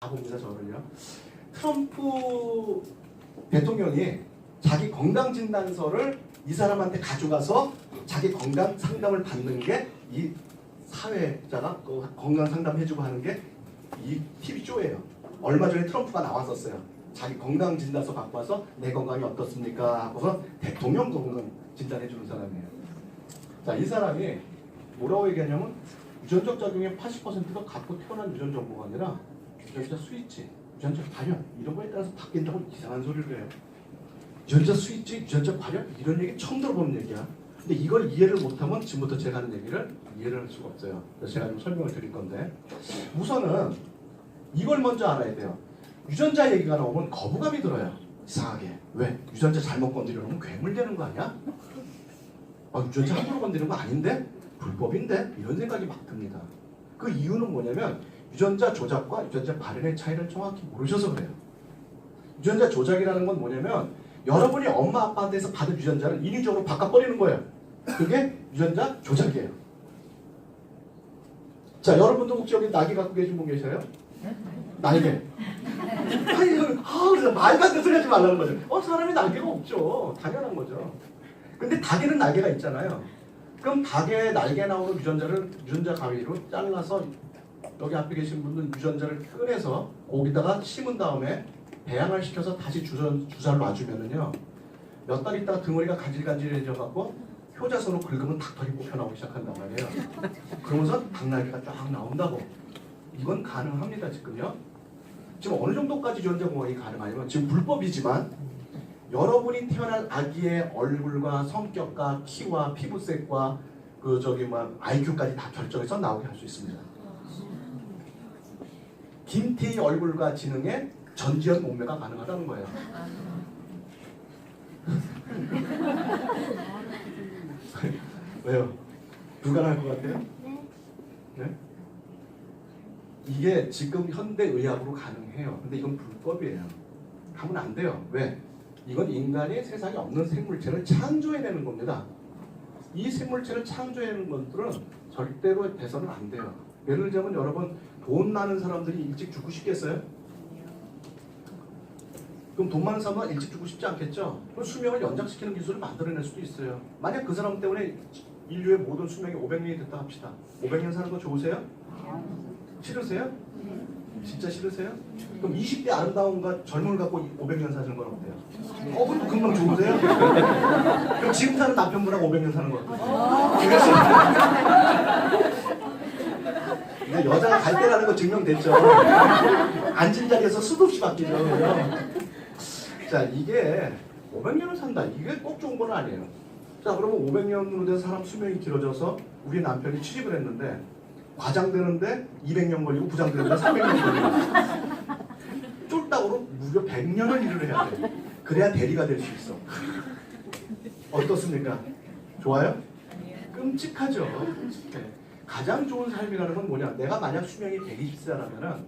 봅니다. 저는요. 트럼프 대통령이 자기 건강진단서를 이 사람한테 가져가서 자기 건강 상담을 받는 게 이 사회자가 건강 상담해주고 하는 게 이 TV쇼예요. 얼마 전에 트럼프가 나왔었어요. 자기 건강진단서 갖고 와서 내 건강이 어떻습니까? 하고서 대통령 건강 진단해주는 사람이에요. 자, 이 사람이 뭐라고 얘기하냐면 유전적 작용의 80%가 갖고 태어난 유전 정보가 아니라 유전자 스위치, 유전자 발현 이런 거에 따라서 바뀐다고 이상한 소리를 해요. 유전자 스위치, 유전자 발현 이런 얘기 처음 들어보는 얘기야. 근데 이걸 이해를 못하면 지금부터 제가 하는 얘기를 이해를 할 수가 없어요. 그래서 제가 좀 설명을 드릴 건데 우선은 이걸 먼저 알아야 돼요. 유전자 얘기가 나오면 거부감이 들어요. 이상하게. 왜? 유전자 잘못 건드리려면 괴물되는 거 아니야? 유전자 함부로 건드리는 거 아닌데? 불법인데? 이런 생각이 막 듭니다. 그 이유는 뭐냐면 유전자 조작과 유전자 발현의 차이를 정확히 모르셔서 그래요. 유전자 조작이라는 건 뭐냐면 여러분이 엄마 아빠한테서 받은 유전자를 인위적으로 바꿔버리는 거예요. 그게 유전자 조작이에요. 자, 여러분도 혹시 여기 날개 갖고 계신 분 계셔요? 날개. 그래서 말도 안 되는 소리 하지 말라는 거죠. 사람이 날개가 없죠. 당연한 거죠. 근데 닭에는 날개가 있잖아요. 그럼 닭의 날개 나오는 유전자를 유전자 가위로 잘라서 여기 앞에 계신 분은 유전자를 꺼내서 거기다가 심은 다음에 배양을 시켜서 다시 주사를 놔주면은요 몇 달 있다가 등어리가 간질간질해져 갖고 효자손으로 긁으면 닭털이 뽑혀 나오기 시작한단 말이에요. 그러면서 닭날개가 쫙 나온다고. 이건 가능합니다. 지금요. 지금 어느 정도까지 유전자 공학이 가능하냐면 지금 불법이지만 여러분이 태어난 아기의 얼굴과 성격과 키와 피부색과 IQ까지 다 결정해서 나오게 할 수 있습니다. 김태희 얼굴과 지능에 전지현 몸매가 가능하다는 거예요. 왜요? 불가능할 것 같아요? 네? 이게 지금 현대 의학으로 가능해요. 근데 이건 불법이에요. 하면 안 돼요. 왜? 이건 인간이 세상에 없는 생물체를 창조해내는 겁니다. 이 생물체를 창조해내는 것들은 절대로 돼서는 안 돼요. 예를 들자면 여러분 돈 많은 사람들이 일찍 죽고 싶겠어요? 그럼 돈 많은 사람은 일찍 죽고 싶지 않겠죠? 그럼 수명을 연장시키는 기술을 만들어낼 수도 있어요. 만약 그 사람 때문에 인류의 모든 수명이 500년이 됐다 합시다. 500년 사는 거 좋으세요? 싫으세요? 진짜 싫으세요? 그럼 20대 아름다움과 젊음을 갖고 500년 사는 건 어때요? 그럼 금방 좋으세요? 그럼 지금 사는 남편분하고 500년 사는 건 어때요? 근데 여자가 갈 때라는 거 증명됐죠. 앉은 자리에서 수도 없이 바뀌죠. 자, 이게 500년을 산다. 이게 꼭 좋은 건 아니에요. 자, 그러면 500년으로 된 사람 수명이 길어져서 우리 남편이 취직을 했는데 과장되는데 200년 걸리고 부장되는데 300년 걸리고 쫄딱으로 무려 100년을 일을 해야 돼. 그래야 대리가 될 수 있어. 어떻습니까? 좋아요? 끔찍하죠. 끔찍해. 가장 좋은 삶이라는 건 뭐냐? 내가 만약 수명이 120세라면은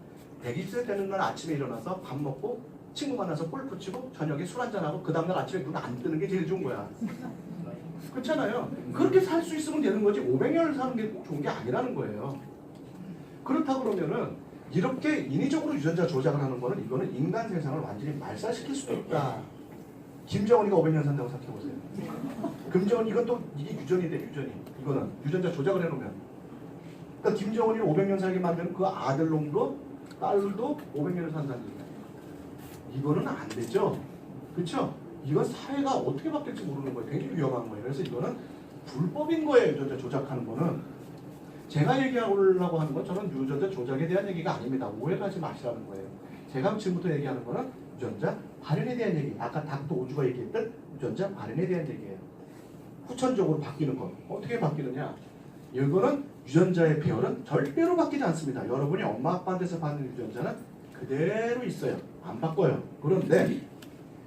120세 되는 날 아침에 일어나서 밥 먹고 친구 만나서 골프 치고 저녁에 술 한잔하고 그 다음날 아침에 눈 안 뜨는 게 제일 좋은 거야. 그렇잖아요. 그렇게 살 수 있으면 되는 거지 500년을 사는 게 꼭 좋은 게 아니라는 거예요. 그렇다고 그러면은 이렇게 인위적으로 유전자 조작을 하는 거는 이거는 인간 세상을 완전히 말살시킬 수도 있다. 김정은이가 500년 산다고 생각해보세요. 김정은 이것도 이게 유전이 돼. 유전이. 이거는 유전자 조작을 해놓으면 그러니까 김정은이 500년 살게 만드는 그 아들놈도 딸도 500년을 산다는 얘기예요. 이거는 안 되죠. 그렇죠? 이건 사회가 어떻게 바뀔지 모르는 거예요. 굉장히 위험한 거예요. 그래서 이거는 불법인 거예요. 유전자 조작하는 거는. 제가 얘기하려고 하는 건 저는 유전자 조작에 대한 얘기가 아닙니다. 오해하지 마시라는 거예요. 제가 지금부터 얘기하는 거는 유전자 발현에 대한 얘기. 아까 닥터 오주가 얘기했던 유전자 발현에 대한 얘기예요. 후천적으로 바뀌는 것. 어떻게 바뀌느냐. 이거는 유전자의 배열은 절대로 바뀌지 않습니다. 여러분이 엄마 아빠한테서 받는 유전자는 그대로 있어요. 안 바꿔요. 그런데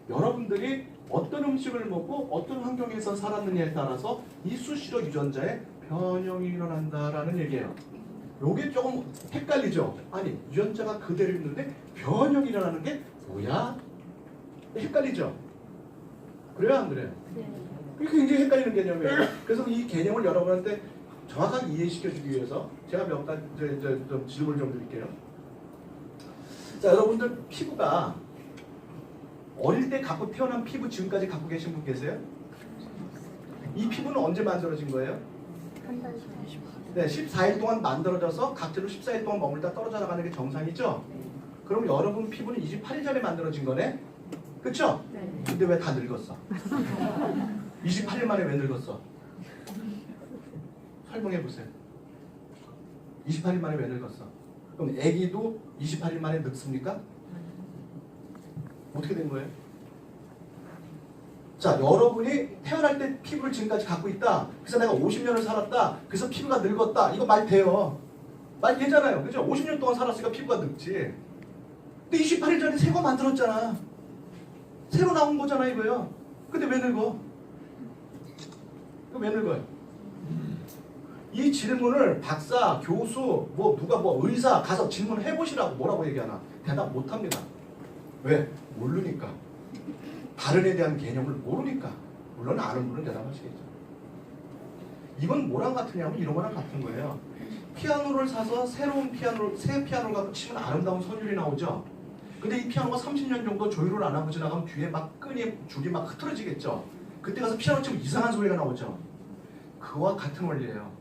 여러분들이 어떤 음식을 먹고 어떤 환경에서 살았느냐에 따라서 이 수시로 유전자의 변형이 일어난다라는 얘기예요. 요게 조금 헷갈리죠? 아니, 유전자가 그대로 있는데 변형이 일어나는 게 뭐야? 헷갈리죠? 그래요, 안 그래요? 그게 굉장히 헷갈리는 개념이에요. 그래서 이 개념을 여러분한테 정확하게 이해시켜주기 위해서 제가 몇 가지 좀 질문을 좀 드릴게요. 자, 여러분들 피부가 어릴 때 갖고 태어난 피부 지금까지 갖고 계신 분 계세요? 이 피부는 언제 만들어진 거예요? 네, 14일 동안 만들어져서 각질로 14일 동안 머물다 떨어져 나가는 게 정상이죠? 그럼 여러분 피부는 28일 전에 만들어진 거네? 그쵸? 근데 왜 다 늙었어? 28일 만에 왜 늙었어? 설명해 보세요. 28일 만에 왜 늙었어? 그럼 아기도 28일 만에 늙습니까? 어떻게 된 거예요? 자, 여러분이 태어날 때 피부를 지금까지 갖고 있다. 그래서 내가 50년을 살았다. 그래서 피부가 늙었다. 이거 말 돼요. 말 되잖아요. 그죠? 50년 동안 살았으니까 피부가 늙지. 근데 28일 전에 새 거 만들었잖아. 새로 나온 거잖아 이거요. 근데 왜 늙어? 왜 늙어요? 이 질문을 박사, 교수, 뭐 누가 뭐 의사 가서 질문해 보시라고 뭐라고 얘기하나? 대답 못 합니다. 왜? 모르니까. 다른에 대한 개념을 모르니까. 물론 아는 분은 대답하시겠죠. 이건 뭐랑 같으냐면 이런 거랑 같은 거예요. 피아노를 사서 새로운 피아노를, 새 피아노를 갖고 치면 아름다운 선율이 나오죠. 근데 이 피아노가 30년 정도 조율을 안 하고 지나가면 뒤에 막 끈이, 줄이 막 흐트러지겠죠. 그때 가서 피아노 치면 이상한 소리가 나오죠. 그와 같은 원리예요.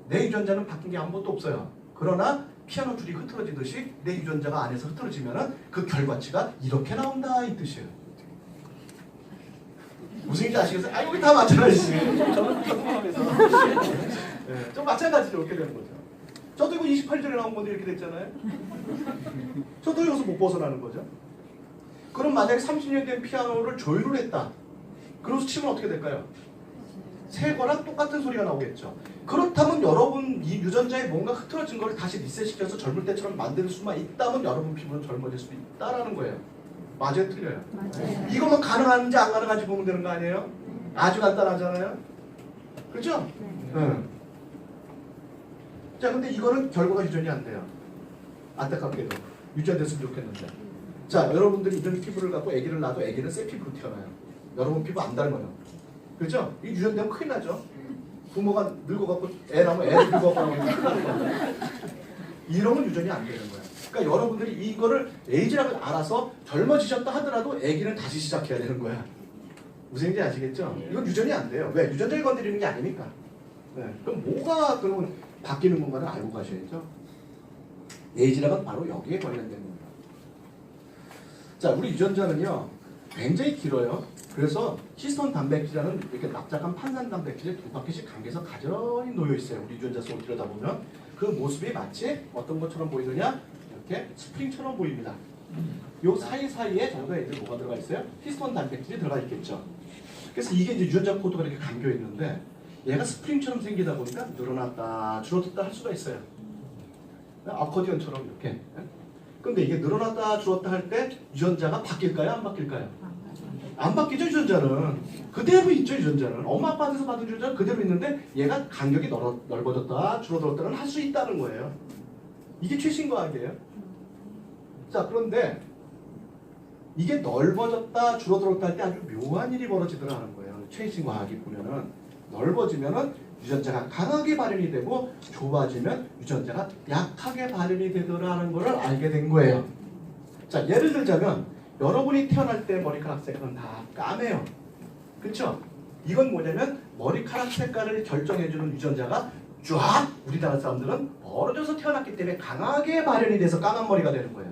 내 유전자는 바뀐 게 아무것도 없어요. 그러나 피아노 줄이 흐트러지듯이 내 유전자가 안에서 흐트러지면은 그 결과치가 이렇게 나온다 이 뜻이에요. 무슨 얘기인지 아시겠어요? 아, 여기 다 맞잖아요. 저는 궁금해서. 네, 좀 마찬가지로 이렇게 되는 거죠. 저도 이거 28전에 나온 건데 이렇게 됐잖아요. 저도 여기서 못 벗어나는 거죠. 그럼 만약에 30년 된 피아노를 조율을 했다. 그래서 치면 어떻게 될까요? 새 거랑 똑같은 소리가 나오겠죠. 그렇다면 여러분 이 유전자에 뭔가 흐트러진 걸 다시 리셋시켜서 젊을 때처럼 만들 수만 있다면 여러분 피부는 젊어질 수 있다라는 거예요. 맞아요? 틀려요? 맞아요. 이거만 가능한지 안 가능한지 보면 되는 거 아니에요? 아주 간단하잖아요? 그렇죠? 네. 자, 근데 이거는 결과가 유전이 안 돼요. 안타깝게도. 유전됐으면 좋겠는데. 자, 여러분들이 이런 피부를 갖고 아기를 낳아도 아기는 새 피부로 태어나요. 여러분 피부 안 닮아요. 그렇죠? 이 유전되면 큰일 나죠. 부모가 늙어갖고 애 낳으면 애를 늙어갖고 나오면 이러면 유전이 안 되는 거야. 그러니까 여러분들이 이거를 에이지라고 알아서 젊어지셨다 하더라도 아기는 다시 시작해야 되는 거야. 무슨 얘기인지 아시겠죠? 이건 유전이 안 돼요. 왜? 유전자를 건드리는 게 아니니까. 네. 그럼 뭐가 그러면 바뀌는 건가를 알고 가셔야죠. 에이지라는 바로 여기에 관련된 겁니다. 자, 우리 유전자는요 굉장히 길어요. 그래서 히스톤 단백질이라는 이렇게 납작한 판산 단백질이 두 바퀴씩 감겨서 가전히 놓여 있어요. 우리 유전자 속을 들여다보면 그 모습이 마치 어떤 것처럼 보이느냐? 이렇게 스프링처럼 보입니다. 요 사이사이에 저희가 이제 뭐가 들어가 있어요? 히스톤 단백질이 들어가 있겠죠. 그래서 이게 이제 유전자 코드가 이렇게 감겨 있는데 얘가 스프링처럼 생기다 보니까 늘어났다 줄어들었다 할 수가 있어요. 아코디언처럼 이렇게. 근데 이게 늘어났다 줄었다 할 때 유전자가 바뀔까요? 안 바뀔까요? 안 바뀌죠. 유전자는 그대로 있죠. 유전자는 엄마 아빠한테서 받은 유전자는 그대로 있는데 얘가 간격이 넓어졌다 줄어들었다는 할 수 있다는 거예요. 이게 최신 과학이에요. 자, 그런데 이게 넓어졌다 줄어들었다 할 때 아주 묘한 일이 벌어지더라는 거예요. 최신 과학이 보면은 넓어지면은 유전자가 강하게 발현이 되고 좁아지면 유전자가 약하게 발현이 되더라는 걸 알게 된 거예요. 자, 예를 들자면 여러분이 태어날 때 머리카락 색깔은 다 까매요. 그렇죠? 이건 뭐냐면 머리카락 색깔을 결정해주는 유전자가 쫙 우리나라 사람들은 벌어져서 태어났기 때문에 강하게 발현이 돼서 까만 머리가 되는 거예요.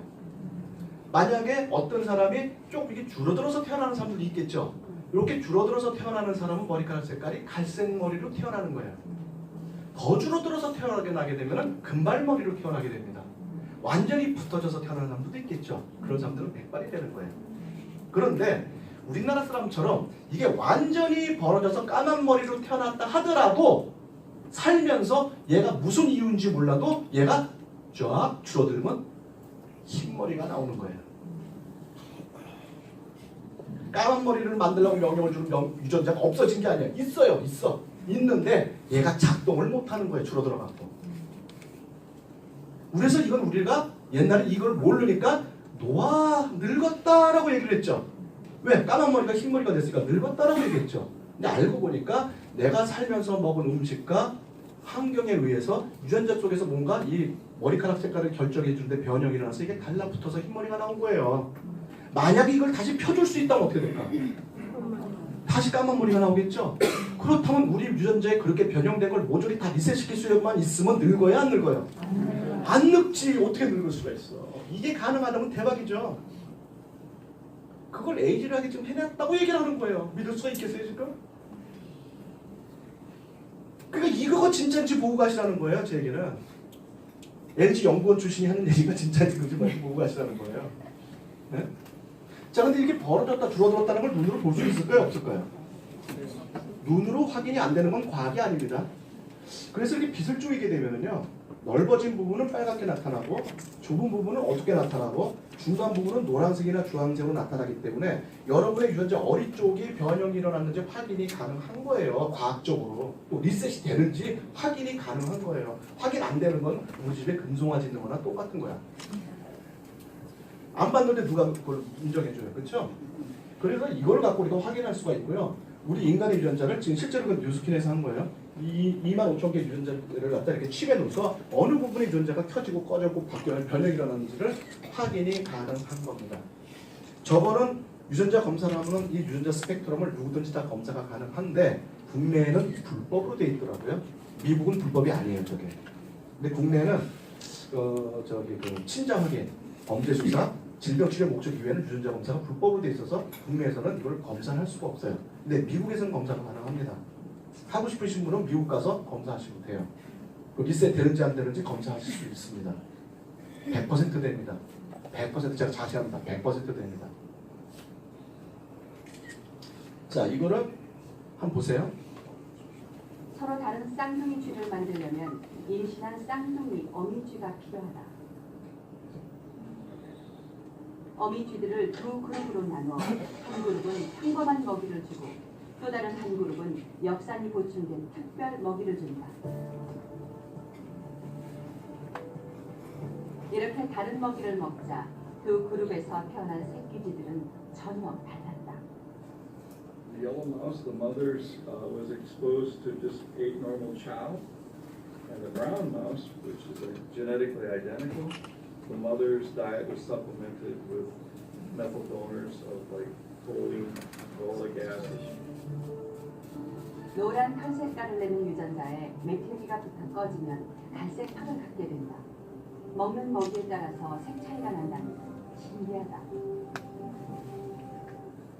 만약에 어떤 사람이 좀 이렇게 줄어들어서 태어나는 사람들도 있겠죠. 이렇게 줄어들어서 태어나는 사람은 머리카락 색깔이 갈색 머리로 태어나는 거예요. 더 줄어들어서 태어나게 되면 금발머리로 태어나게 됩니다. 완전히 붙어져서 태어나는 사람들도 있겠죠. 그런 사람들은 백발이 되는 거예요. 그런데 우리나라 사람처럼 이게 완전히 벌어져서 까만 머리로 태어났다 하더라도 살면서 얘가 무슨 이유인지 몰라도 얘가 쫙 줄어들면 흰머리가 나오는 거예요. 까만 머리를 만들려고 명령을 주는 유전자가 없어진 게 아니에요. 있어요. 있어. 있는데 얘가 작동을 못하는 거예요. 줄어들어갖고. 그래서 이건 우리가 옛날에 이걸 모르니까 늙었다라고 얘기를 했죠. 왜? 까만 머리가 흰 머리가 됐으니까 늙었다라고 얘기했죠. 근데 알고 보니까 내가 살면서 먹은 음식과 환경에 의해서 유전자 속에서 뭔가 이 머리카락 색깔을 결정해 주는데 변형이 일어나서 이게 달라붙어서 흰머리가 나온 거예요. 만약에 이걸 다시 펴줄 수 있다면 어떻게 될까? 다시 까만 머리가 나오겠죠? 그렇다면 우리 유전자에 그렇게 변형된 걸 모조리 다 리셋시킬 수만 있으면 늙어야 안 늙어요? 안 늙지. 어떻게 늙을 수가 있어? 이게 가능하다면 대박이죠. 그걸 에이지락이 지금 해냈다고 얘기를 하는 거예요. 믿을 수가 있겠어요 지금? 그러니까 이거가 진짜인지 보고 가시라는 거예요. 제 얘기는. LG 연구원 출신이 하는 얘기가 진짜인지 거짓말인지 보고 가시라는 거예요. 네? 자, 근데 이게 벌어졌다 줄어들었다는 걸 눈으로 볼 수 있을까요? 없을까요? 눈으로 확인이 안 되는 건 과학이 아닙니다. 그래서 이렇게 빛을 쪼이게 되면은요, 넓어진 부분은 빨갛게 나타나고 좁은 부분은 어둡게 나타나고 중간 부분은 노란색이나 주황색으로 나타나기 때문에 여러분의 유전자 어디 쪽이 변형이 일어났는지 확인이 가능한 거예요. 과학적으로. 또 리셋이 되는지 확인이 가능한 거예요. 확인 안 되는 건 우리 집에 금송아지 있는 거나 똑같은 거야. 안 봤는데 누가 그걸 인정해줘요. 그렇죠? 그래서 이걸 갖고 우리가 확인할 수가 있고요. 우리 인간의 유전자를 지금 실제로 그 뉴스킨에서 한 거예요. 25,000개 유전자를 갖다 이렇게 칩에 넣어서 어느 부분의 유전자가 켜지고 꺼졌고 바뀌는 변형이 일어나는지를 확인이 가능한 겁니다. 저거는 유전자 검사를 하면 이 유전자 스펙트럼을 누구든지 다 검사가 가능한데 국내에는 불법으로 돼 있더라고요. 미국은 불법이 아니에요, 저게. 근데 국내는 그 친자 확인, 범죄 수사, 질병 치료 목적 이외에는 유전자 검사가 불법으로 돼 있어서 국내에서는 이걸 검사할 수가 없어요. 근데 미국에서는 검사가 가능합니다. 하고 싶으신 분은 미국 가서 검사하시면 돼요. 리셋 되는지 안 되는지 검사하실 수 있습니다. 100% 됩니다. 100% 제가 자세합니다. 100% 됩니다. 자, 이거를 한번 보세요. 서로 다른 쌍둥이 쥐를 만들려면 임신한 쌍둥이 어미쥐가 필요하다. 어미쥐들을 두 그룹으로 나눠 한 그룹은 평범한 먹이를 주고 또 다른 한 그룹은 엽산이 보충된 특별 먹이를 준다. 이렇게 다른 먹이를 먹자 두 그룹에서 태어난 새끼쥐들은 전혀 달랐다. The yellow mouse, the mother's was exposed to just ate normal chow, and the brown mouse, which is genetically identical, the mother's diet was supplemented with methyl donors of like choline, folic acid. 노란 털 색깔을 내는 유전자에 메틸기가 붙어 꺼지면 갈색 털을 갖게 된다. 먹는 먹이에 따라서 색 차이가 난다는 것. 신기하다.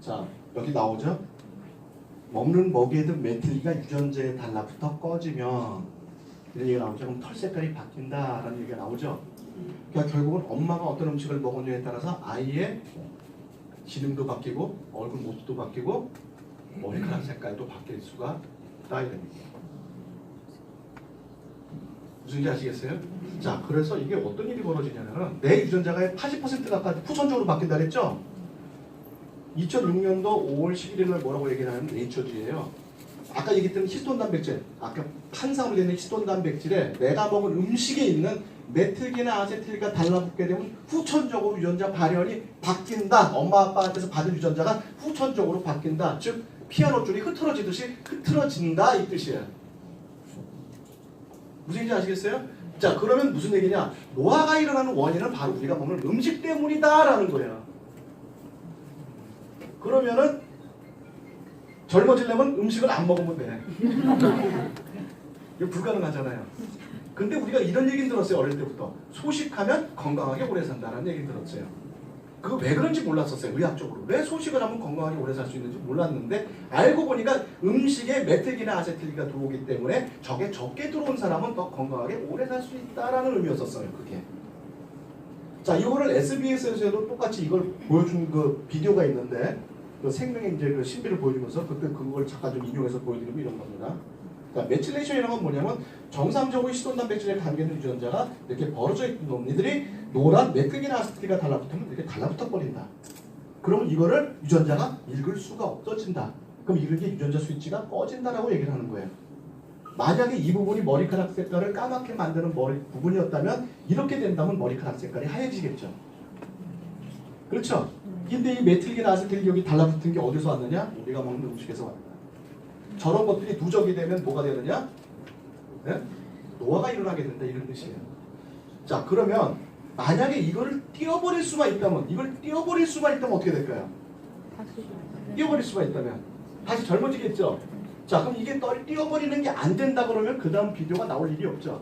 자, 여기 나오죠? 먹는 먹이에든 메틸기가 유전자에 달라붙어 꺼지면 이런 얘기가 나오죠. 그럼 털 색깔이 바뀐다라는 얘기가 나오죠. 그러니까 결국은 엄마가 어떤 음식을 먹었냐에 따라서 아이의 지능도 바뀌고 얼굴 모습도 바뀌고 머리카락 색깔도 바뀔 수가 있다 이런 얘기예요. 무슨지 아시겠어요? 자, 그래서 이게 어떤 일이 벌어지냐면 내 유전자가 80% 가까이 후천적으로 바뀐다 그랬죠? 2006년도 5월 11일 날 뭐라고 얘기를 하는 네이처지예요. 아까 얘기했던 히스톤 단백질, 아까 판상으로 되는 히스톤 단백질에 내가 먹은 음식에 있는 메틸기나 아세틸기가 달라붙게 되면 후천적으로 유전자 발현이 바뀐다. 엄마 아빠한테서 받은 유전자가 후천적으로 바뀐다. 즉 피아노 줄이 흐트러지듯이 흐트러진다 이 뜻이에요. 무슨 얘기인지 아시겠어요? 자, 그러면 무슨 얘기냐? 노화가 일어나는 원인은 바로 우리가 먹는 음식 때문이다라는 거예요. 그러면은 젊어지려면 음식을 안 먹으면 돼. 이거 불가능하잖아요. 근데 우리가 이런 얘기는 들었어요. 어릴 때부터. 소식하면 건강하게 오래 산다는 얘기는 들었어요. 그거 왜 그런지 몰랐었어요. 의학적으로. 왜 소식을 하면 건강하게 오래 살 수 있는지 몰랐는데 알고 보니까 음식에 메틸기나 아세틸기가 들어오기 때문에 저게 적게 들어온 사람은 더 건강하게 오래 살 수 있다라는 의미였었어요. 그게. 자, 이거를 SBS에서도 똑같이 이걸 보여준 그 비디오가 있는데 그 생명의 이제 그 신비를 보여주면서 그때 그걸 잠깐 좀 인용해서 보여드리면 이런 겁니다. 그러니까 메틸레이션이라는 건 뭐냐면 정상적으로 히스톤 단백질에 담겨있는 유전자가 이렇게 벌어져 있는 놈들이 노란 메틸기나 아세틸기가 달라붙으면 이렇게 달라붙어 버린다. 그러면 이거를 유전자가 읽을 수가 없어진다. 그럼 이렇게 유전자 스위치가 꺼진다라고 얘기를 하는 거예요. 만약에 이 부분이 머리카락 색깔을 까맣게 만드는 머리 부분이었다면 이렇게 된다면 머리카락 색깔이 하얘지겠죠. 그렇죠? 근데 이 메틸기나 아세틸기 여기 달라붙은 게 어디서 왔느냐? 우리가 먹는 음식에서 왔다. 저런 것들이 누적이 되면 뭐가 되느냐? 네? 노화가 일어나게 된다 이런 뜻이에요. 자, 그러면 만약에 이거를 띄어버릴 수만 있다면, 이걸 띄어버릴 수만 있다면 어떻게 될까요? 띄어버릴 수만 있다면 다시 젊어지겠죠. 자, 그럼 이게 띄어버리는 게 안 된다 그러면 그 다음 비디오가 나올 일이 없죠.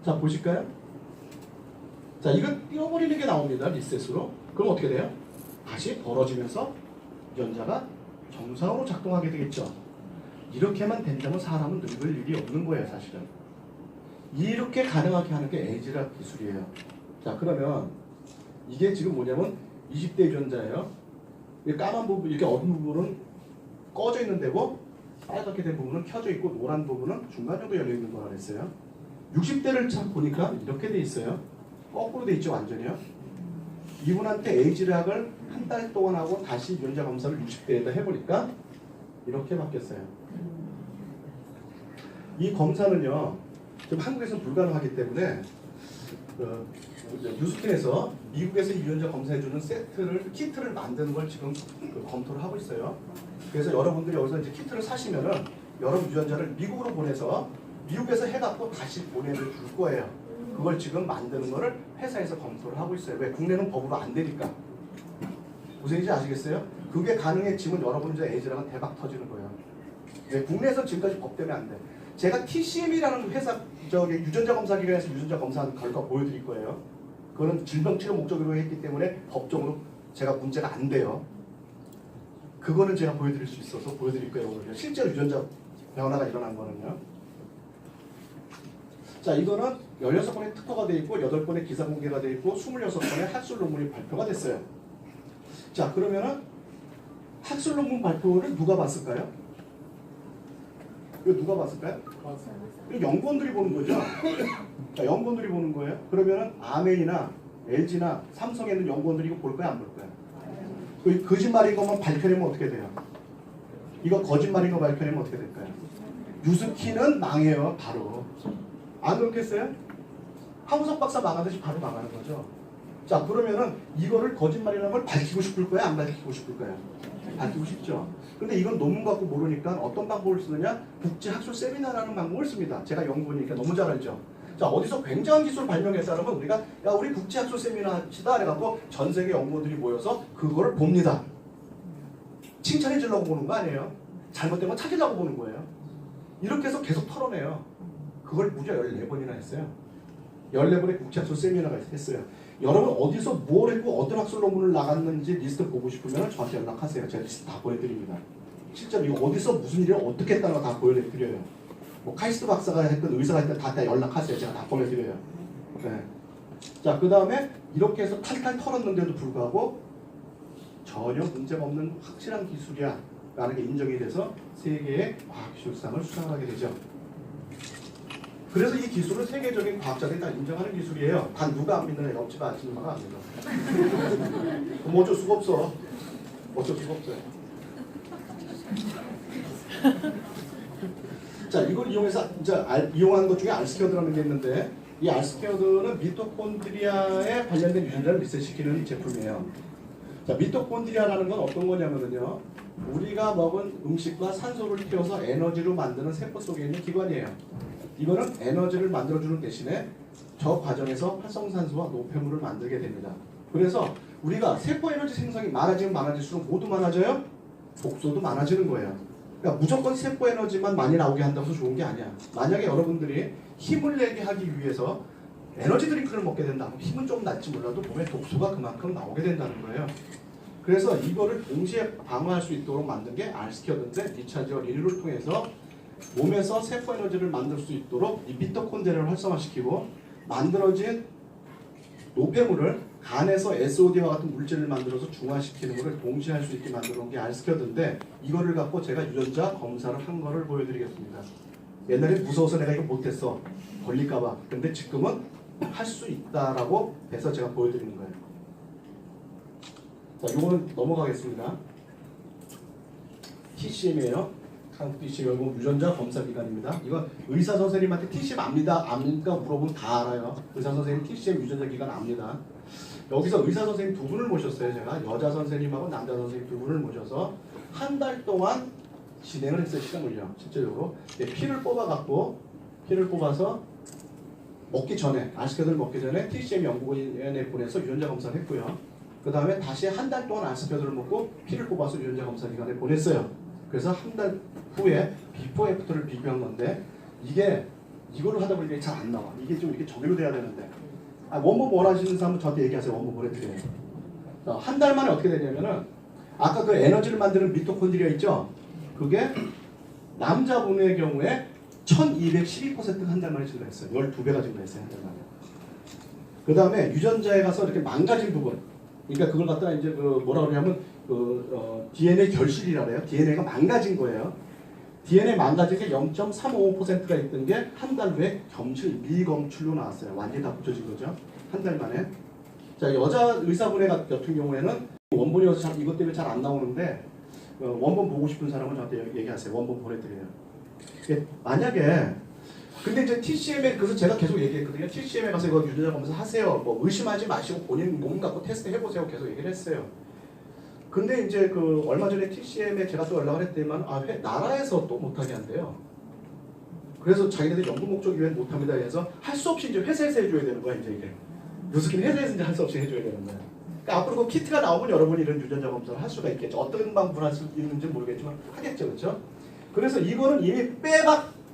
자, 보실까요? 자, 이거 띄어버리는 게 나옵니다. 리셋으로. 그럼 어떻게 돼요? 다시 벌어지면서 유전자가 정상으로 작동하게 되겠죠. 이렇게만 된다면 사람은 늙을 일이 없는 거예요, 사실은. 이렇게 가능하게 하는 게 에이지락 기술이에요. 자, 그러면 이게 지금 뭐냐면 20대 유전자예요. 이 까만 부분, 이렇게 어두운 부분은 꺼져 있는 데고 빨갛게 된 부분은 켜져 있고 노란 부분은 중간 정도 열려 있는 거라 그랬어요. 60대를 참 보니까 이렇게 돼 있어요. 거꾸로 돼 있죠, 완전히요. 이분한테 에이지락을 한 달 동안 하고 다시 유전자 검사를 60대에다 해보니까 이렇게 바뀌었어요. 이 검사는요, 지금 한국에서는 불가능하기 때문에 뉴스킨에서 미국에서 유전자 검사해주는 키트를 만드는 걸 지금 검토를 하고 있어요. 그래서 여러분들이 여기서 이제 키트를 사시면은 여러분 유전자를 미국으로 보내서 미국에서 해갖고 다시 보내줄 거예요. 그걸 지금 만드는 거를 회사에서 검토를 하고 있어요. 왜? 국내는 법으로 안 되니까. 무슨 얘기인지 아시겠어요? 그게 가능해지면 여러분들 에이즈랑은 대박 터지는 거예요. 왜? 국내에서 지금까지 법 때문에 안 돼. 제가 TCM이라는 회사, 유전자 검사 기관에서 유전자 검사한 결과 보여드릴 거예요. 그거는 질병 치료 목적으로 했기 때문에 법적으로 제가 문제가 안 돼요. 그거는 제가 보여드릴 수 있어서 보여드릴 거예요, 오늘. 실제로 유전자 변화가 일어난 거는요. 자, 이거는 16번의 특허가 되어 있고 8번의 기사 공개가 되어 있고 26번의 학술 논문이 발표가 됐어요. 자, 그러면은 학술 논문 발표를 누가 봤을까요? 이거 누가 봤을까요? 이거 연구원들이 보는 거죠. 자, 연구원들이 보는 거예요. 그러면은 아멘이나 LG나 삼성에 있는 연구원들이 이거 볼 거야, 안 볼 거야? 그 거짓말인 것만 밝혀내면 어떻게 돼요? 이거 거짓말인 거 밝혀내면 어떻게 될까요? 뉴스키는 망해요, 바로. 안 그렇겠어요? 하우석 박사 망하듯이 바로 망하는 거죠. 자, 그러면은 이거를 거짓말이라는 걸 밝히고 싶을 거야, 안 밝히고 싶을 거야? 밝히고 싶죠. 근데 이건 논문 갖고 모르니까 어떤 방법을 쓰느냐? 국제학술 세미나라는 방법을 씁니다. 제가 연구원이니까 너무 잘 알죠. 자, 어디서 굉장한 기술을 발명했다 그러면 우리가 야, 우리 국제학술 세미나 합시다 해갖고 전 세계 연구원들이 모여서 그거를 봅니다. 칭찬해 주려고 보는 거 아니에요. 잘못된 거 찾으려고 보는 거예요. 이렇게 해서 계속 털어내요. 그걸 무려 14번이나 했어요. 14번의 국제학술 세미나가 했어요. 여러분 어디서 뭘 했고 어떤 학술 논문을 나갔는지 리스트 보고 싶으면 저한테 연락하세요. 제가 리스트 다 보여드립니다. 실제로 이거 어디서 무슨 일을 어떻게 했다는 거 다 보여드려요. 뭐 카이스트 박사가 했든 의사가 했든 다 연락하세요. 제가 다 보내드려요. 네. 자, 그 다음에 이렇게 해서 탈탈 털었는데도 불구하고 전혀 문제가 없는 확실한 기술이야 라는 게 인정이 돼서 세계의 과학기술상을 수상하게 되죠. 그래서 이 기술은 세계적인 과학자들이 다 인정하는 기술이에요. 단 누가 안 믿는 애가 없지 마시는 바가 안 되죠. 뭐 어쩔 수가 없어. 어쩔 수가 없어요. 자, 이걸 이용해서 이제 이용하는 것 중에 알스퀘어드라는 게 있는데 이 알스퀘어드는 미토콘드리아에 관련된 유전자를 리셋시키는 제품이에요. 자, 미토콘드리아라는 건 어떤 거냐면요. 우리가 먹은 음식과 산소를 태워서 에너지로 만드는 세포 속에 있는 기관이에요. 이거는 에너지를 만들어주는 대신에 저 과정에서 활성산소와 노폐물을 만들게 됩니다. 그래서 우리가 세포 에너지 생성이 많아지면 많아질수록 뭐도 많아져요? 독소도 많아지는 거예요. 그러니까 무조건 세포 에너지만 많이 나오게 한다고 해서 좋은 게 아니야. 만약에 여러분들이 힘을 내게 하기 위해서 에너지 드링크를 먹게 된다면 힘은 좀 날지 몰라도 몸에 독소가 그만큼 나오게 된다는 거예요. 그래서 이거를 동시에 방어할 수 있도록 만든 게 알스퀘어드인데 리차지와 리뉴를 통해서 몸에서 세포 에너지를 만들 수 있도록 이 미토콘드리아를 활성화시키고 만들어진 노폐물을 간에서 SOD와 같은 물질을 만들어서 중화시키는 것을 동시에 할 수 있게 만들어 놓은 게 알스퀘어드인데 이거를 갖고 제가 유전자 검사를 한 거를 보여드리겠습니다. 옛날에 무서워서 내가 이거 못했어. 걸릴까봐. 근데 지금은 할 수 있다라고 해서 제가 보여드리는 거예요. 자, 요거는 넘어가겠습니다. TCM이에요. 한국 TCM 연구 유전자 검사 기관입니다. 이거 의사 선생님한테 TCM 압니까 물어보면 다 알아요. 의사 선생님 TCM 유전자 기관 압니다. 여기서 의사 선생님 두 분을 모셨어요. 제가 여자 선생님하고 남자 선생님 두 분을 모셔서 한 달 동안 진행을 했어요. 시간을요. 실제적으로 피를 뽑아갖고 피를 뽑아서 먹기 전에 아스피린을 먹기 전에 TCM 연구원에 보내서 유전자 검사를 했고요. 그 다음에 다시 한 달 동안 아스피린을 먹고 피를 뽑아서 유전자 검사 기관에 보냈어요. 그래서 한 달 후에 비포 애프터를 비교한 건데 이거를 하다 보니까 잘 안 나와. 이게 좀 이렇게 정리로 돼야 되는데. 원본 원하시는 사람은 저한테 얘기하세요. 원본 보내드려요. 한 달 만에 어떻게 되냐면은 아까 그 에너지를 만드는 미토콘드리아 있죠? 그게 남자분의 경우에 1212%가 한 달 만에 증가했어요. 12배가 증가했어요. 한 달 만에. 그 다음에 유전자에 가서 이렇게 망가진 부분. 그러니까 그걸 갖다가 이제 그 뭐라 그러냐면 DNA 결실이라 그래요. DNA가 망가진 거예요. DNA 망가진 게 0.355%가 있던 게 한 달 후에 검출, 미검출로 나왔어요. 완전히 다 붙여진 거죠. 한 달 만에. 자, 여자 의사분의 같은 경우에는 원본이 이것 때문에 잘 안 나오는데 원본 보고 싶은 사람은 저한테 얘기하세요. 원본 보내드려요. 만약에 근데 이제 TCM에 그래서 제가 계속 얘기했거든요. TCM에 가서 이거 유전자 검사 하세요. 뭐 의심하지 마시고 본인 몸 갖고 테스트 해보세요. 계속 얘기를 했어요. 근데 이제 그 얼마 전에 TCM에 제가 또 연락을 했더니만 나라에서 또 못하게 한대요. 그래서 자기네들 연구 목적 이외엔 못합니다. 해서 할 수 없이 이제 회사에서 해줘야 되는 거야. 이제 이게 요스킨 회사에서 이제 할 수 없이 해줘야 되는 거야. 그러니까 앞으로 그 키트가 나오면 여러분이 이런 유전자 검사를 할 수가 있겠죠. 어떤 방법을 할 수 있는지 모르겠지만 하겠죠, 그렇죠? 그래서 이거는 이미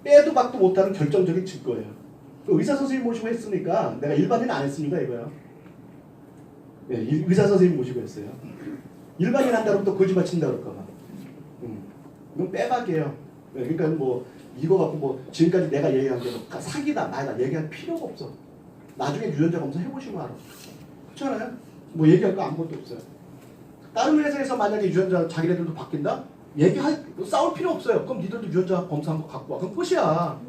빼도 박도 못하는 결정적인 증거예요. 그 의사 선생님 모시고 했으니까 내가 일반인 안 했습니다 이거요. 네, 의사 선생님 모시고 했어요. 일반인 한다고 또 거짓말 친다 그럴까봐. 이건 빼박이에요. 네, 그러니까 뭐 이거 갖고 뭐 지금까지 내가 얘기한 대로 사기다 나이다 얘기할 필요가 없어. 나중에 유전자 검사 해보시면 알아. 그렇잖아요? 뭐 얘기할 거 아무것도 없어요. 다른 회사에서 만약에 유전자 자기네들도 바뀐다? 싸울 필요 없어요. 그럼 니들도 유전자 검사한 거 갖고 와. 그럼 끝이야.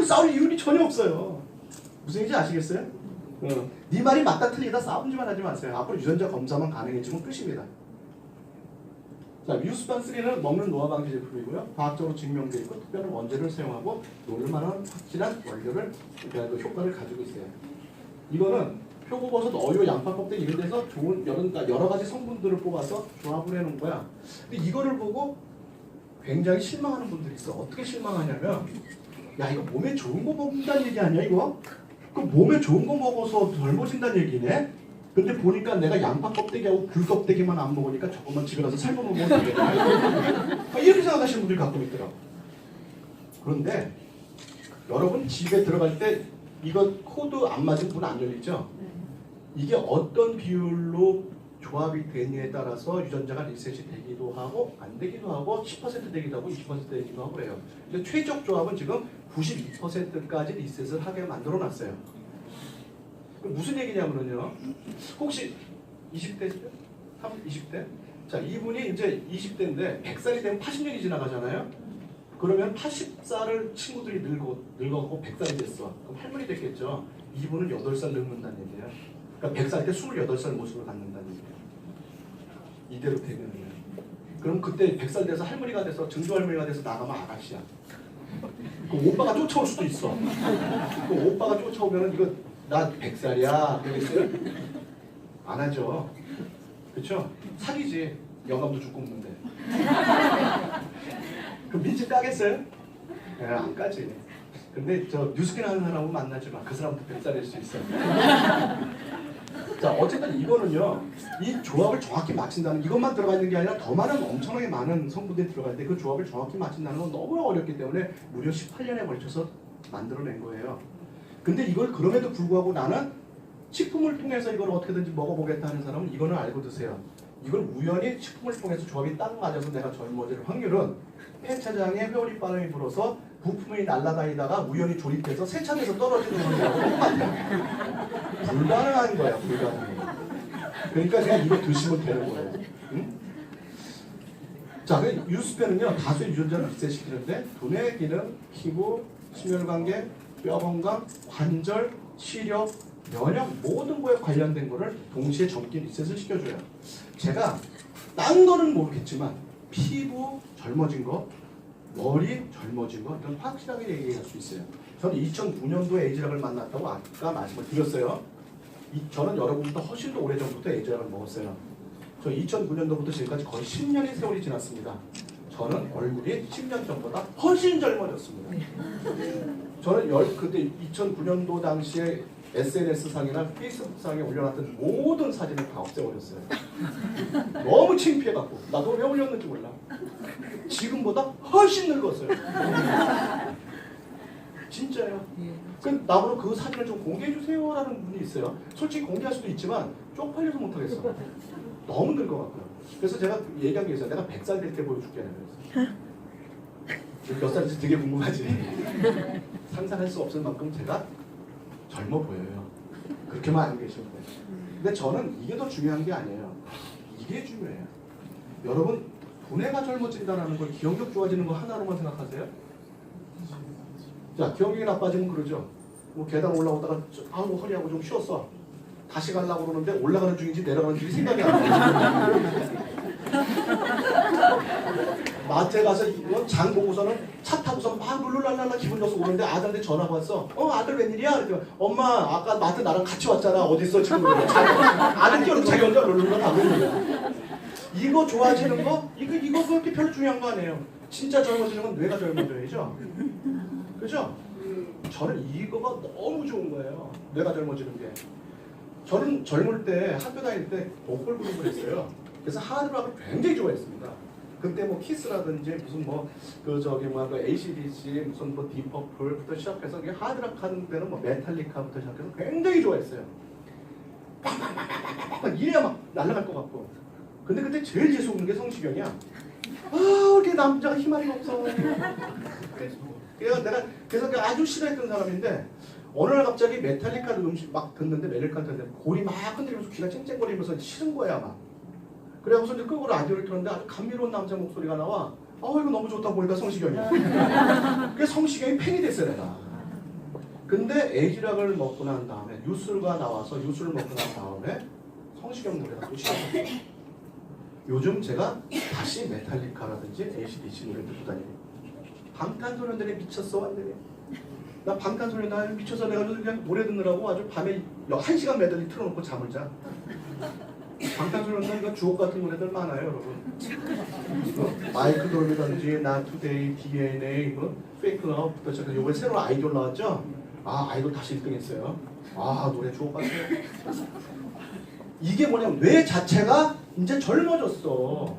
싸울 이유는 전혀 없어요. 무슨 얘기인지 아시겠어요? 네 말이 맞다 틀리다 싸움지만 하지 마세요. 앞으로 유전자 검사만 가능해지면 끝입니다. 자, 유스판 3는 먹는 노화 방지 제품이고요. 과학적으로 증명되어 있고 특별한 원재료를 사용하고 녹을 만한 확실한 원료를 그 효과를 가지고 있어요. 이거는 표고버섯, 어유, 양파 껍데기 이런 데서 좋은 여러 가지 성분들을 뽑아서 조합을 해놓은 거야. 근데 이거를 보고 굉장히 실망하는 분들이 있어. 어떻게 실망하냐면 야 이거 몸에 좋은 거 먹는다는 얘기 아니야 이거? 그 몸에 좋은 거 먹어서 젊어진다는 얘기네? 근데 보니까 내가 양파 껍데기하고 귤 껍데기만 안 먹으니까 저것만 집에 가서 삶아 먹으면 되겠다. 이렇게 생각하시는 분들이 가끔 있더라고. 그런데 여러분 집에 들어갈 때 이거 코드 안 맞은 문 안 열리죠? 이게 어떤 비율로 조합이 되느냐에 따라서 유전자가 리셋이 되기도 하고 안 되기도 하고 10% 되기도 하고 20% 되기도 하고 그래요. 근데 최적 조합은 지금 92%까지 리셋을 하게 만들어 놨어요. 무슨 얘기냐면요. 혹시 20대죠? 20대? 자, 이분이 이제 20대인데 100살이 되면 80년이 지나가잖아요. 그러면 80살을 친구들이 늙어가고 100살이 됐어. 그럼 할머니 됐겠죠. 이분은 8살 늙는다는 얘기예요. 그러니까 100살 때 28살 모습을 갖는다는 얘기예요. 이대로 되면요. 그럼 그때 100살 돼서 할머니가 돼서 증조할머니가 돼서 나가면 아가씨야. 그 오빠가 쫓아올 수도 있어. 그 오빠가 쫓아오면 이거 나 100살이야. 그러겠어요? 안 하죠. 그렇죠? 사기지. 영감도 죽고 없는데. 그럼 민지 까겠어요? 네, 안 까지. 근데 저 뉴스킨 하는 사람은 만나지 마. 그 사람도 100살일 수 있어요. 자, 어쨌든 이거는요. 이 조합을 정확히 맞춘다는 이것만 들어가 있는 게 아니라 더 많은 엄청나게 많은 성분들이 들어가 있는데 그 조합을 정확히 맞춘다는 건 너무 어렵기 때문에 무려 18년에 걸쳐서 만들어낸 거예요. 근데 이걸 그럼에도 불구하고 나는 식품을 통해서 이걸 어떻게든지 먹어보겠다 하는 사람은 이거는 알고 드세요. 이걸 우연히 식품을 통해서 조합이 딱 맞아서 내가 젊어질 확률은 폐차장에 회오리 바람이 불어서 부품이 날아다니다가 우연히 조립돼서 세차돼서 떨어지는 거라고 똑같아요. 불가능한 거야, 불가능해. 그러니까 그냥 이거 드시면 되는 거예요. 응? 자, 그 유스페는요 다수의 유전자를 리셋시키는데 두뇌 기능, 피부, 심혈관계, 뼈 건강, 관절, 시력, 면역 모든 거에 관련된 거를 동시에 젊게 리셋을 시켜줘요. 제가 딴 거는 모르겠지만 피부 젊어진 거, 머리 젊어진 거 이런 확실하게 얘기할 수 있어요. 저는 2009년도에 에이즈락을 만났다고 아까 말씀을 드렸어요. 저는 여러분보다 훨씬 더 오래전부터 에이즈락을 먹었어요. 저 2009년도부터 지금까지 거의 10년의 세월이 지났습니다. 저는 얼굴이 10년 전보다 훨씬 젊어졌습니다. 저는 그때 2009년도 당시에 SNS상이나 페이스북상에 올려놨던 모든 사진을 다 없애버렸어요. 너무 창피해갖고. 나도 왜 올렸는지 몰라. 지금보다 훨씬 늙었어요. 진짜요. 그 나보고 그 사진을 좀 공개해주세요라는 분이 있어요. 솔직히 공개할 수도 있지만 쪽팔려서 못하겠어. 너무 늙어갖고요. 그래서 제가 얘기한 게 있어요. 내가 100살 될 때 보여줄게. 몇 살인지 되게 궁금하지. 상상할 수 없을 만큼 제가 젊어 보여요. 그렇게만 알고 계시면 돼요. 근데 저는 이게 더 중요한 게 아니에요. 이게 중요해요. 여러분 두뇌가 젊어진다는 걸 기억력 좋아지는 거 하나로만 생각하세요? 자, 기억력이 나빠지면 그러죠. 뭐 계단 올라오다가 아우 허리하고 좀 쉬었어. 다시 가려고 그러는데 올라가는 중인지 내려가는 중인지 생각이 안 나요. 마트에 가서 장 보고서는 차 타고서 막 룰루랄랄라 기분 좋아서 오는데 아들한테 전화가 왔어. 아들 웬일이야? 그랬더니 엄마 아까 마트 나랑 같이 왔잖아. 어딨어 지금? 아들 끼어놓고 자기 혼자 룰루랄 하고 있는 거야. 이거 좋아지는 거? 이거 그렇게 별로 중요한 거 아니에요. 진짜 젊어지는 건 뇌가 젊어져야죠. 그죠? 저는 이거가 너무 좋은 거예요. 뇌가 젊어지는 게. 저는 젊을 때 학교 다닐 때 보컬 그룹을 했어요. 그래서 하드락을 굉장히 좋아했습니다. 그때 뭐 키스라든지 무슨 그 AC/DC 무슨 뭐 디퍼플부터 시작해서 하드락 하는 데는 뭐 메탈리카부터 시작해서 굉장히 좋아했어요. 막 이래야 막 날아갈 것 같고. 근데 그때 제일 재수없는 게 성시경이야. 이렇게 남자가 희망이 없어. 그래서 내가 아주 싫어했던 사람인데 어느 날 갑자기 메탈리카 음식 막 듣는데 메탈리카 듣는데 골이 막 흔들리면서 귀가 쨍쨍거리면서 싫은 거야 막. 그래서 이제 끄고 라디오를 틀었는데 아주 감미로운 남자 목소리가 나와. 이거 너무 좋다 보니까 성시경이야. 그래서 성시경이 팬이 됐어요 내가. 근데 에이지락을 먹고 난 다음에 뉴스가 나와서 뉴스를 먹고 난 다음에 성시경 노래가 또 시작했어요. 요즘 제가 다시 메탈리카라든지 AC/DC 노래 듣고 다니고 방탄소년단에 미쳤어 완전히. 나 방탄소년단에 미쳐서 내가 그냥 노래 듣느라고 아주 밤에 1시간 매달리 틀어놓고 잠을 자. 방탄소년단 이거 주옥 같은 노래들 많아요 여러분. 마이크 돌리던지 Not Today, DNA, Fake Love부터 시작해서 이번에 새로운 아이돌 나왔죠? 아이돌 다시 1등 했어요. 노래 주옥 같아요. 이게 뭐냐면 뇌 자체가 이제 젊어졌어.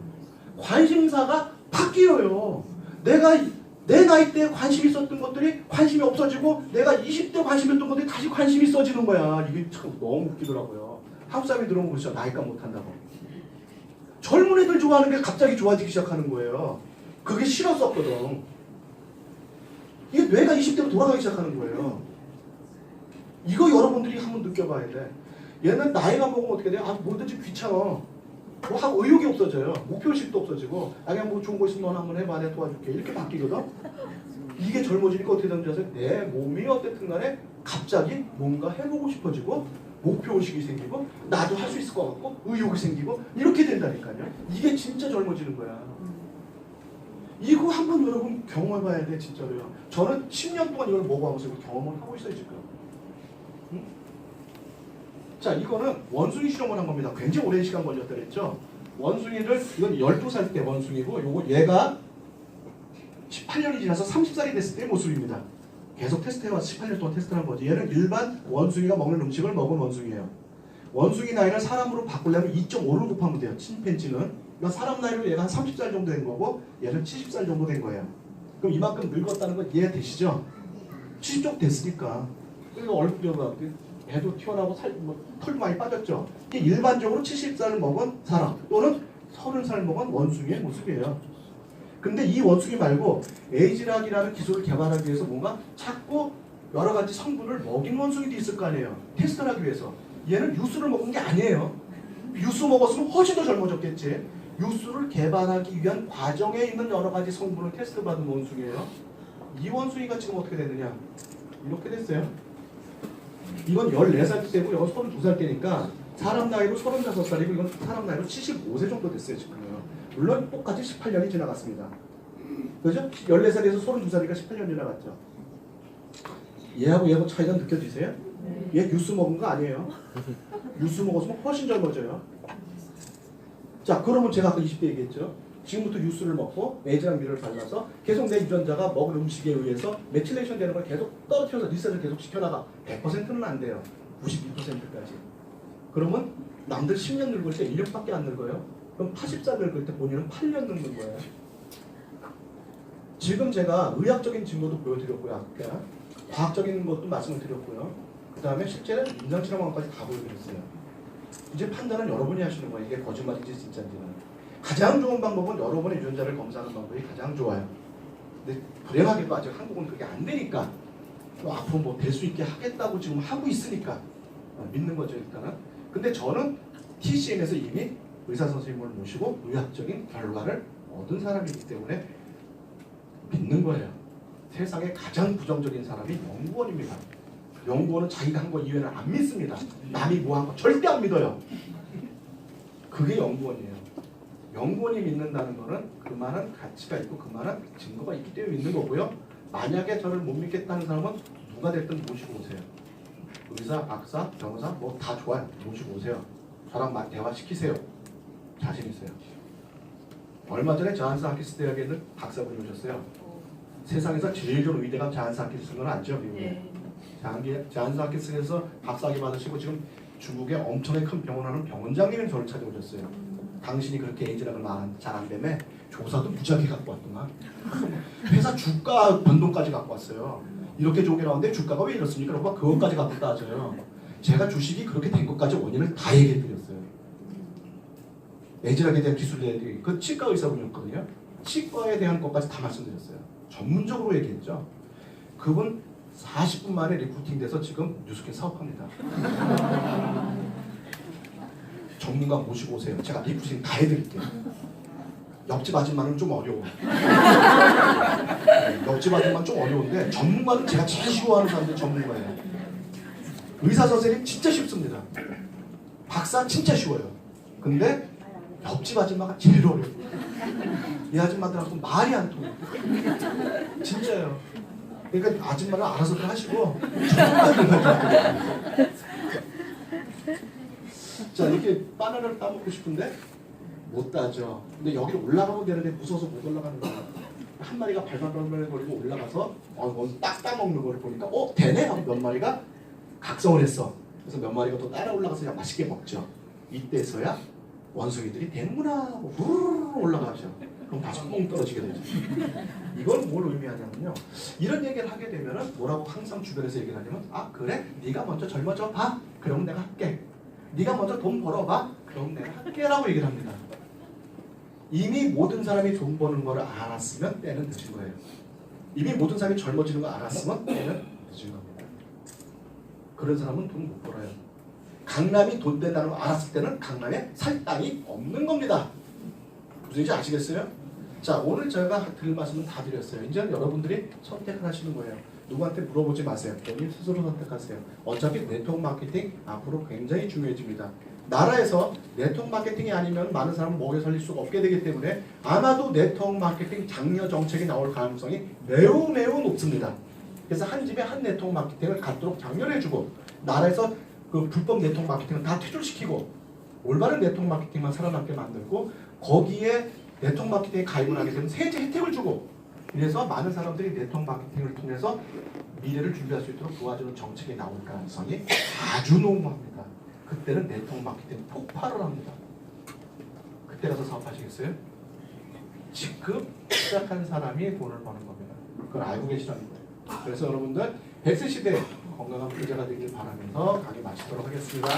관심사가 바뀌어요. 내가 내 나이 때 관심 있었던 것들이 관심이 없어지고 내가 20대 관심이었던 것들이 다시 관심이 있어지는 거야. 이게 참 너무 웃기더라고요. 한국 사람이 들어오면 그렇죠. 나이값 못한다고. 젊은 애들 좋아하는 게 갑자기 좋아지기 시작하는 거예요. 그게 싫었었거든. 이게 뇌가 20대로 돌아가기 시작하는 거예요. 이거 여러분들이 한번 느껴봐야 돼. 얘는 나이가 먹으면 어떻게 돼? 뭐든지 귀찮아. 하고 의욕이 없어져요. 목표의식도 없어지고 그냥 뭐 좋은 거 있으면 넌 한번 해봐. 내가 도와줄게. 이렇게 바뀌거든. 이게 젊어지니까 어떻게 되는지 아세요? 내 몸이 어쨌든 간에 갑자기 뭔가 해보고 싶어지고 목표의식이 생기고 나도 할 수 있을 것 같고 의욕이 생기고 이렇게 된다니까요. 이게 진짜 젊어지는 거야. 이거 한번 여러분 경험해봐야 돼 진짜로요. 저는 10년 동안 이걸 먹어가면서 경험을 하고 있어요 지금. 응? 자, 이거는 원숭이 실험을 한 겁니다. 굉장히 오랜 시간 걸렸다 그랬죠. 원숭이를 이건 12살 때 원숭이고 요거 얘가 18년이 지나서 30살이 됐을 때의 모습입니다. 계속 테스트해와서 18년 동안 테스트한 거지. 얘는 일반 원숭이가 먹는 음식을 먹은 원숭이에요. 원숭이 나이를 사람으로 바꾸려면 2.5를 곱하면 돼요. 침팬지는. 그러니까 사람 나이로 얘가 한 30살 정도 된 거고 얘는 70살 정도 된 거예요. 그럼 이만큼 늙었다는 건 이해 되시죠? 70쪽 됐으니까. 그리고 얼굴 배도 튀어나오고 털도 많이 빠졌죠. 이게 일반적으로 70살을 먹은 사람 또는 30살 먹은 원숭이의 모습이에요. 근데 이 원숭이 말고 에이지락이라는 기술을 개발하기 위해서 뭔가 자꾸 여러 가지 성분을 먹인 원숭이도 있을 거 아니에요. 테스트를 하기 위해서. 얘는 유수를 먹은 게 아니에요. 유수 먹었으면 훨씬 더 젊어졌겠지. 유수를 개발하기 위한 과정에 있는 여러 가지 성분을 테스트받은 원숭이에요. 이 원숭이가 지금 어떻게 됐느냐. 이렇게 됐어요. 이건 14살 때고 이건 32살 때니까 사람 나이로 35살이고 이건 사람 나이로 75세 정도 됐어요 지금요. 물론 똑같이 18년이 지나갔습니다. 그죠? 14살에서 32살이니까 18년 지나갔죠. 얘하고 차이가 느껴지세요? 얘 유수 먹은 거 아니에요. 유수 먹었으면 훨씬 젊어져요. 자, 그러면 제가 아까 20대 얘기했죠. 지금부터 유수를 먹고 에이즈랑 미를 발라서 계속 내 유전자가 먹을 음식에 의해서 메틸레이션 되는 걸 계속 떨어뜨려서 리셋을 계속 시켜나가. 100%는 안 돼요. 92%까지. 그러면 남들 10년 늙을 때 1년밖에 안 늙어요. 그럼 80살 늙을 때 본인은 8년 늙는 거예요. 지금 제가 의학적인 증거도 보여드렸고요. 아까 과학적인 것도 말씀을 드렸고요. 그 다음에 실제는 임상실험까지 다 보여드렸어요. 이제 판단은 여러분이 하시는 거예요. 이게 거짓말인지 진짜인지는. 가장 좋은 방법은 여러분의 유전자를 검사하는 방법이 가장 좋아요. 근데 불행하게도 아직 한국은 그게 안 되니까 또 앞으로 뭐 될 수 있게 하겠다고 지금 하고 있으니까 믿는 거죠 일단은. 근데 저는 TCM에서 이미 의사 선생님을 모시고 의학적인 결과를 얻은 사람이기 때문에 믿는 거예요. 세상에 가장 부정적인 사람이 연구원입니다. 연구원은 자기가 한 거 이외에는 안 믿습니다. 남이 뭐 한 거 절대 안 믿어요. 그게 연구원이에요. 연구원이 믿는다는 거는 그만한 가치가 있고 그만한 증거가 있기 때문에 믿는 거고요. 만약에 저를 못 믿겠다는 사람은 누가 됐든 모시고 오세요. 의사, 박사, 변호사 뭐 다 좋아요. 모시고 오세요. 저랑 대화시키세요. 자신 있어요. 얼마 전에 자한스 하키스 대학에 있는 박사분이 오셨어요. 세상에서 제일 좋은 의대가 자한스 하키스인 건 알죠? 미국에. 자한스 하키스에서 박사학위 받으시고 지금 중국에 엄청나게 큰 병원 하는 병원장님이 저를 찾아오셨어요. 당신이 그렇게 에이즈락을 잘안 되매 조사도 무지하게 갖고 왔더만. 회사 주가 변동까지 갖고 왔어요. 이렇게 좋게 나왔는데 주가가 왜 이렇습니까? 그러고 막 그것까지 갖고 따져요. 제가 주식이 그렇게 된 것까지 원인을 다 얘기해드렸어요. 에이즈락에 대한 기술들이 그 치과 의사분이었거든요. 치과에 대한 것까지 다 말씀드렸어요. 전문적으로 얘기했죠. 그분 40분 만에 리크루팅돼서 지금 뉴스킨 사업합니다. 전문가 모시고 오세요. 제가 리크루팅 다 해드릴게요. 옆집 아줌마는 좀 어려워. 옆집 아줌마는 좀 어려운데 전문가는 제가 제일 싫어하는 사람들 전문가예요. 의사 선생님 진짜 쉽습니다. 박사 진짜 쉬워요. 근데 옆집 아줌마가 제일 어려워요. 이 아줌마들하고 말이 안 통해요. 진짜요. 그러니까 아줌마는 알아서들 하시고 전문가들만 하고. 자, 이렇게 바나나를 따먹고 싶은데 못 따죠. 근데 여기로 올라가면 되는데 무서워서 못 올라가는 거야. 한 마리가 발발발발거리고 올라가서 딱 따먹는 걸 보니까 되네 하고 몇 마리가 각성을 했어. 그래서 몇 마리가 또 따라 올라가서 그냥 맛있게 먹죠. 이때서야 원숭이들이 되는구나 하고 후루루 올라가죠. 그럼 다시 뽕 떨어지게 되죠. 이건 뭘 의미하냐면요. 이런 얘기를 하게 되면은 뭐라고 항상 주변에서 얘기를 하냐면 그래? 네가 먼저 젊어져 봐. 그러면 내가 할게. 네가 먼저 돈 벌어봐. 그럼 내가 할게 라고 얘기를 합니다. 이미 모든 사람이 돈 버는 걸 알았으면 때는 늦은 거예요. 이미 모든 사람이 젊어지는 걸 알았으면 때는 늦은 겁니다. 그런 사람은 돈 못 벌어요. 강남이 돈 된다는 걸 알았을 때는 강남에 살 땅이 없는 겁니다. 무슨 얘기인지 아시겠어요? 자, 오늘 제가 드릴 말씀은 다 드렸어요. 이제 여러분들이 선택을 하시는 거예요. 누구한테 물어보지 마세요. 본인 스스로 선택하세요. 어차피 네트워크 마케팅 앞으로 굉장히 중요해집니다. 나라에서 네트워크 마케팅이 아니면 많은 사람은 먹여 살릴 수가 없게 되기 때문에 아마도 네트워크 마케팅 장려 정책이 나올 가능성이 매우 매우 높습니다. 그래서 한 집에 한 네트워크 마케팅을 갖도록 장려를 해주고 나라에서 그 불법 네트워크 마케팅을 다 퇴출시키고 올바른 네트워크 마케팅만 살아남게 만들고 거기에 네트워크 마케팅에 가입을 하게 되면 세제 혜택을 주고 그래서 많은 사람들이 네트워크 마케팅을 통해서 미래를 준비할 수 있도록 도와주는 정책이 나올 가능성이 아주 농후합니다. 그때는 네트워크 마케팅 폭발을 합니다. 그때 가서 사업하시겠어요? 지금 시작한 사람이 돈을 버는 겁니다. 그걸 알고 계시라는 거예요. 그래서 여러분들 100세 시대 건강한 부자가 되길 바라면서 강의 마치도록 하겠습니다.